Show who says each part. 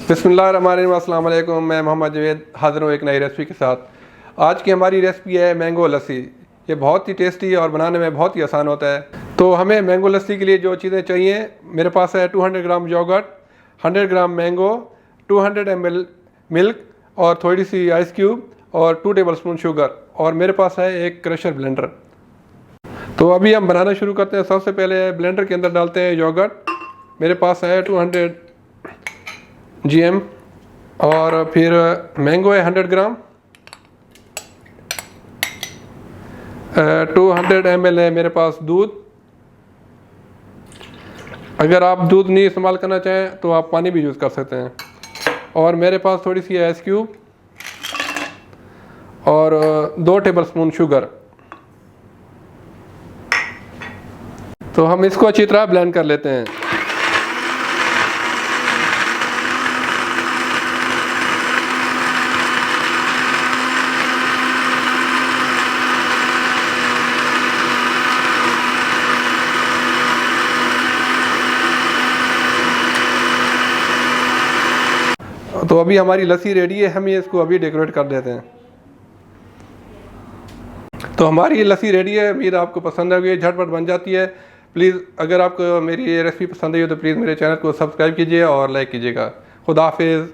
Speaker 1: बिस्मिल्लाहिर्रहमानिर्रहीम, अस्सलाम वालेकुम। मैं मोहम्मद जवेद हाज़िर हूँ एक नई रेसिपी के साथ। आज की हमारी रेसिपी है मैंगो लस्सी। ये बहुत ही टेस्टी और बनाने में बहुत ही आसान होता है। तो हमें मैंगो लस्सी के लिए जो चीज़ें चाहिए, मेरे पास है 200 ग्राम योगर्ट, 100 ग्राम मैंगो, 200 ml मिल्क और थोड़ी सी आइस क्यूब और 2 टेबलस्पून शुगर, और मेरे पास है एक क्रशर ब्लेंडर। तो अभी हम बनाना शुरू करते हैं। सबसे पहले ब्लेंडर के अंदर डालते हैं योगर्ट। मेरे पास है 200 GM, और फिर मैंगो है 100 ग्राम, 200 ml है मेरे पास दूध। अगर आप दूध नहीं इस्तेमाल करना चाहें तो आप पानी भी यूज़ कर सकते हैं। और मेरे पास थोड़ी सी आइस क्यूब और 2 टेबलस्पून शुगर। तो हम इसको अच्छी तरह ब्लेंड कर लेते हैं। तो अभी हमारी लस्सी रेडी है, हम ये इसको अभी डेकोरेट कर देते हैं। तो हमारी लस्सी रेडी है। उम्मीद आपको पसंद आई, झटपट बन जाती है। प्लीज़ अगर आपको मेरी ये रेसिपी पसंद आई हो तो प्लीज़ मेरे चैनल को सब्सक्राइब कीजिए और लाइक कीजिएगा। खुदा हाफिज़।